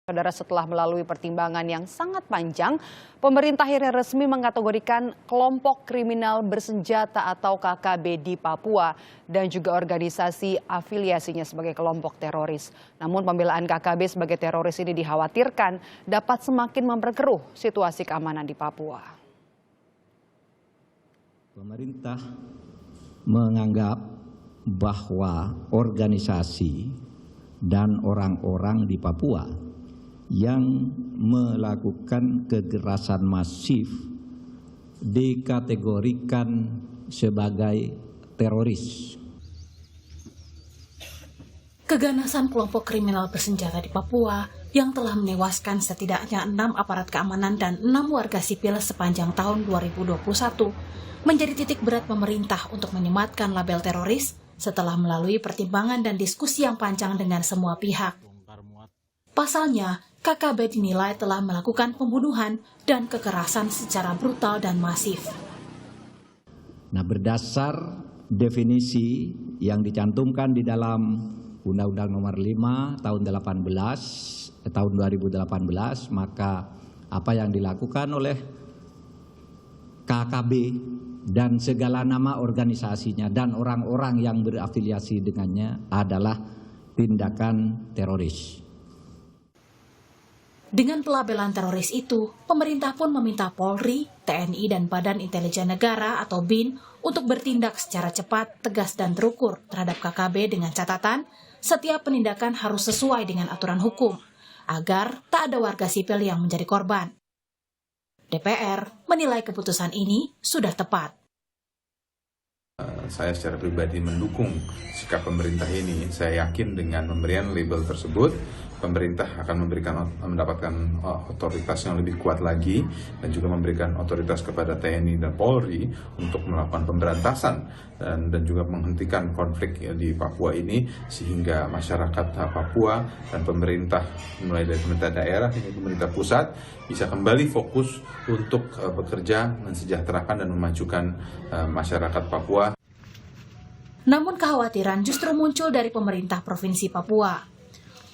Saudara, setelah melalui pertimbangan yang sangat panjang, pemerintah akhirnya resmi mengategorikan kelompok kriminal bersenjata atau KKB di Papua dan juga organisasi afiliasinya sebagai kelompok teroris. Namun pembelaan KKB sebagai teroris ini dikhawatirkan dapat semakin memperkeruh situasi keamanan di Papua. Pemerintah menganggap bahwa organisasi dan orang-orang di Papua yang melakukan kekerasan masif dikategorikan sebagai teroris. Keganasan kelompok kriminal bersenjata di Papua yang telah menewaskan setidaknya 6 aparat keamanan dan 6 warga sipil sepanjang tahun 2021 menjadi titik berat pemerintah untuk menyematkan label teroris setelah melalui pertimbangan dan diskusi yang panjang dengan semua pihak. Pasalnya, KKB dinilai telah melakukan pembunuhan dan kekerasan secara brutal dan masif. Nah, berdasar definisi yang dicantumkan di dalam Undang-Undang Nomor 5 tahun 2018, maka apa yang dilakukan oleh KKB dan segala nama organisasinya dan orang-orang yang berafiliasi dengannya adalah tindakan teroris. Dengan pelabelan teroris itu, pemerintah pun meminta Polri, TNI, dan Badan Intelijen Negara atau BIN untuk bertindak secara cepat, tegas, dan terukur terhadap KKB dengan catatan setiap penindakan harus sesuai dengan aturan hukum, agar tak ada warga sipil yang menjadi korban. DPR menilai keputusan ini sudah tepat. Saya secara pribadi mendukung sikap pemerintah ini. Saya yakin dengan pemberian label tersebut, pemerintah akan mendapatkan otoritas yang lebih kuat lagi dan juga memberikan otoritas kepada TNI dan Polri untuk melakukan pemberantasan dan juga menghentikan konflik di Papua ini, sehingga masyarakat Papua dan pemerintah, mulai dari pemerintah daerah hingga pemerintah pusat, bisa kembali fokus untuk bekerja mensejahterakan dan memajukan masyarakat Papua. Namun kekhawatiran justru muncul dari pemerintah Provinsi Papua.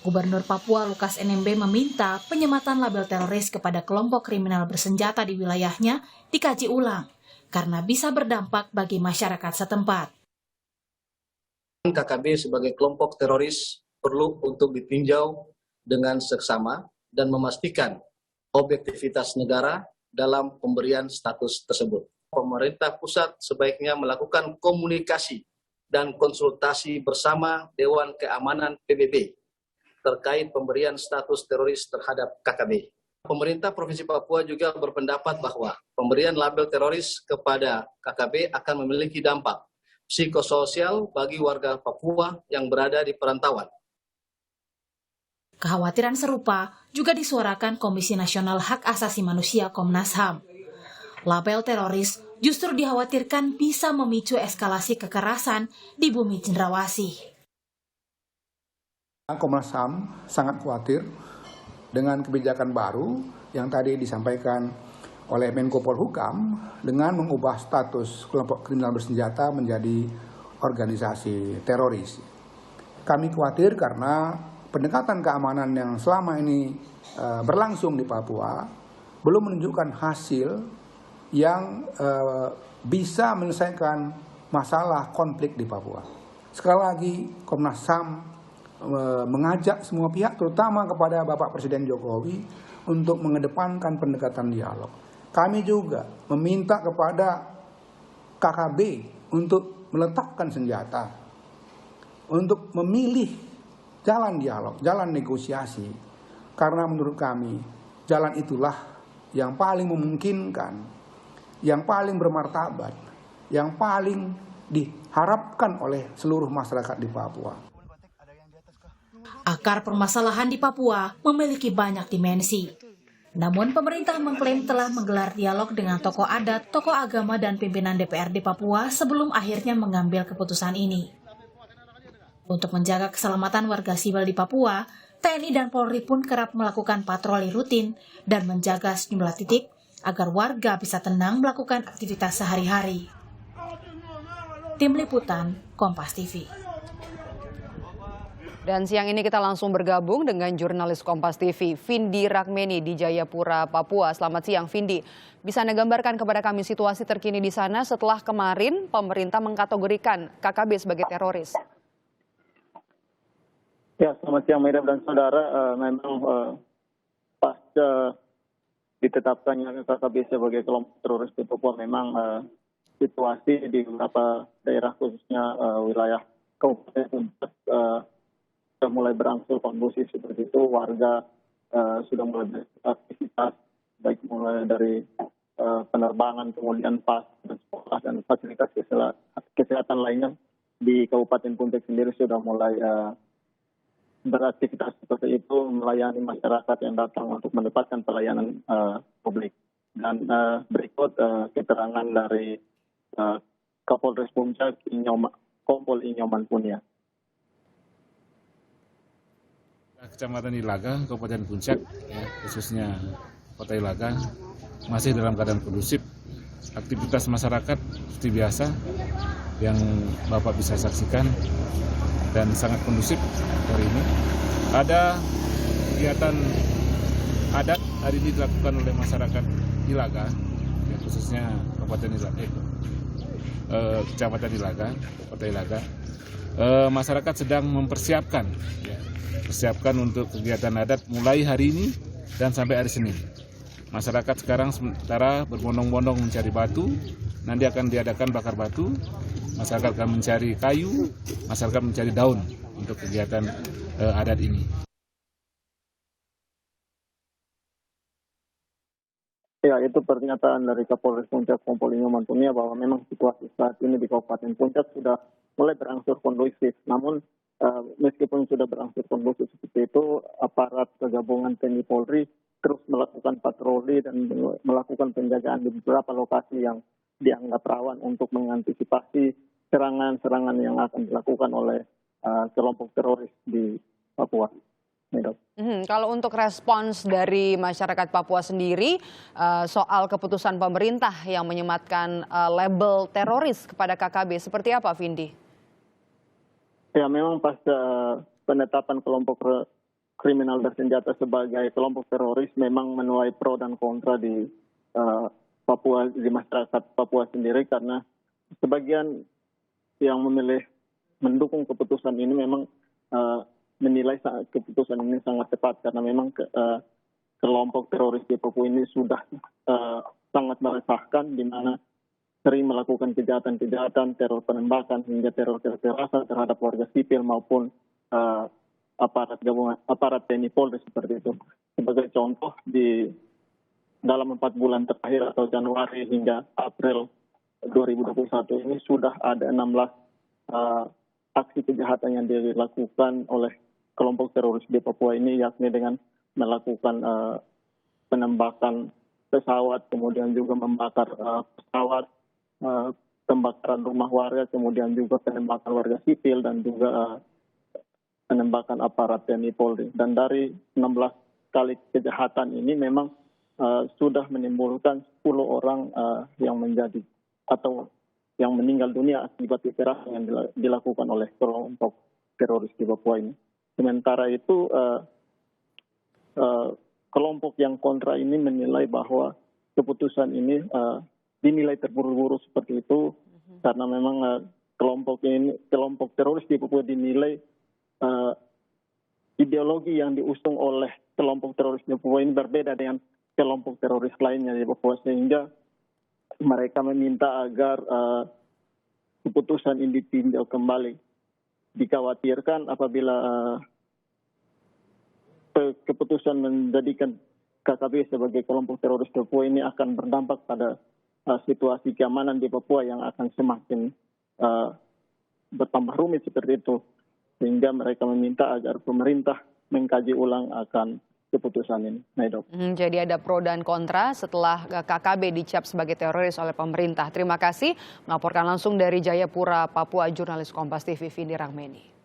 Gubernur Papua Lukas NMB meminta penyematan label teroris kepada kelompok kriminal bersenjata di wilayahnya dikaji ulang karena bisa berdampak bagi masyarakat setempat. KKB sebagai kelompok teroris perlu untuk ditinjau dengan seksama dan memastikan objektivitas negara dalam pemberian status tersebut. Pemerintah pusat sebaiknya melakukan komunikasi dan konsultasi bersama Dewan Keamanan PBB terkait pemberian status teroris terhadap KKB. Pemerintah Provinsi Papua juga berpendapat bahwa pemberian label teroris kepada KKB akan memiliki dampak psikososial bagi warga Papua yang berada di perantauan. Kekhawatiran serupa juga disuarakan Komisi Nasional Hak Asasi Manusia Komnas HAM. Label teroris justru dikhawatirkan bisa memicu eskalasi kekerasan di bumi Cendrawasih. Komnas HAM sangat khawatir dengan kebijakan baru yang tadi disampaikan oleh Menko Polhukam dengan mengubah status kelompok kriminal bersenjata menjadi organisasi teroris. Kami khawatir karena pendekatan keamanan yang selama ini berlangsung di Papua belum menunjukkan hasil yang bisa menyelesaikan masalah konflik di Papua. Sekali lagi, Komnas HAM mengajak semua pihak, terutama kepada Bapak Presiden Jokowi, untuk mengedepankan pendekatan dialog. Kami juga meminta kepada KKB untuk meletakkan senjata, untuk memilih jalan dialog, jalan negosiasi. Karena menurut kami, jalan itulah yang paling memungkinkan, yang paling bermartabat, yang paling diharapkan oleh seluruh masyarakat di Papua. Akar permasalahan di Papua memiliki banyak dimensi. Namun pemerintah mengklaim telah menggelar dialog dengan tokoh adat, tokoh agama, dan pimpinan DPRD Papua sebelum akhirnya mengambil keputusan ini. Untuk menjaga keselamatan warga sipil di Papua, TNI dan Polri pun kerap melakukan patroli rutin dan menjaga sejumlah titik agar warga bisa tenang melakukan aktivitas sehari-hari. Tim Liputan, Kompas TV. Dan siang ini kita langsung bergabung dengan jurnalis Kompas TV, Vindi Rakmeni di Jayapura, Papua. Selamat siang, Vindi. Bisa Anda gambarkan kepada kami situasi terkini di sana setelah kemarin pemerintah mengkategorikan KKB sebagai teroris? Ya, selamat siang Maida dan saudara. Memang pasca ditetapkannya KKB sebagai kelompok teroris di Papua, memang situasi di beberapa daerah khususnya wilayah Kabupaten Puncak sudah mulai berangsur kondusif seperti itu. Warga sudah mulai beraktivitas, baik mulai dari penerbangan, kemudian pas dan sekolah dan fasilitas kesehatan lainnya di Kabupaten Puncak sendiri sudah mulai beraktivitas seperti itu, melayani masyarakat yang datang untuk mendapatkan pelayanan publik. Dan berikut keterangan dari Kapolres Puncak, Kompol Inyoman Punia. Kecamatan Ilaga, Kabupaten Puncak, ya, khususnya Kota Ilaga, masih dalam keadaan kondusif. Aktivitas masyarakat seperti biasa yang Bapak bisa saksikan dan sangat kondusif hari ini. Ada kegiatan adat hari ini dilakukan oleh masyarakat Ilaga, ya, khususnya Kabupaten Ilaga, Kecamatan Ilaga, Kota Ilaga. Masyarakat sedang mempersiapkan, ya, untuk kegiatan adat mulai hari ini dan sampai hari Senin. Masyarakat sekarang sementara berbondong-bondong mencari batu, nanti akan diadakan bakar batu, masyarakat akan mencari kayu, masyarakat mencari daun untuk kegiatan adat ini. Ya, itu pernyataan dari Kapolres Puncak Kompol Inyoman Punia bahwa memang situasi saat ini di Kabupaten Puncak sudah mulai berangsur kondusif. Namun meskipun sudah berangsur kondusif seperti itu, aparat gabungan TNI Polri terus melakukan patroli dan melakukan penjagaan di beberapa lokasi yang dianggap rawan untuk mengantisipasi serangan-serangan yang akan dilakukan oleh kelompok teroris di Papua. Kalau untuk respons dari masyarakat Papua sendiri soal keputusan pemerintah yang menyematkan label teroris kepada KKB, seperti apa, Vindi? Ya, memang pasca penetapan kelompok kriminal bersenjata sebagai kelompok teroris memang menuai pro dan kontra di Papua, di masyarakat Papua sendiri, karena sebagian yang memilih mendukung keputusan ini memang menilai keputusan ini sangat tepat, karena memang kelompok teroris di Papua ini sudah sangat meresahkan, di mana sering melakukan kejahatan-kejahatan, teror penembakan hingga teror kekerasan terhadap warga sipil maupun aparat TNI Polri seperti itu. Sebagai contoh, di dalam 4 bulan terakhir atau Januari hingga April 2021 ini sudah ada 16 aksi kejahatan yang dilakukan oleh kelompok teroris di Papua ini, yakni dengan melakukan penembakan pesawat, kemudian juga membakar pesawat, pembakaran rumah warga, kemudian juga penembakan warga sipil dan juga penembakan aparat TNI Polri. Dan dari 16 kali kejahatan ini memang sudah menimbulkan 10 orang yang menjadi atau yang meninggal dunia akibat kekerasan yang dilakukan oleh kelompok teroris di Papua ini. Sementara itu kelompok yang kontra ini menilai bahwa keputusan ini dinilai terburu-buru seperti itu, karena memang kelompok teroris di Papua dinilai ideologi yang diusung oleh kelompok teroris di Papua ini berbeda dengan kelompok teroris lainnya di Papua, sehingga mereka meminta agar keputusan ini ditinjau kembali. Dikhawatirkan apabila keputusan menjadikan KKB sebagai kelompok teroris di Papua ini akan berdampak pada situasi keamanan di Papua yang akan semakin bertambah rumit seperti itu, sehingga mereka meminta agar pemerintah mengkaji ulang akan keputusan ini. Jadi ada pro dan kontra setelah KKB dicap sebagai teroris oleh pemerintah. Terima kasih, melaporkan langsung dari Jayapura, Papua, jurnalis Kompas TV Vindi Rakmeni.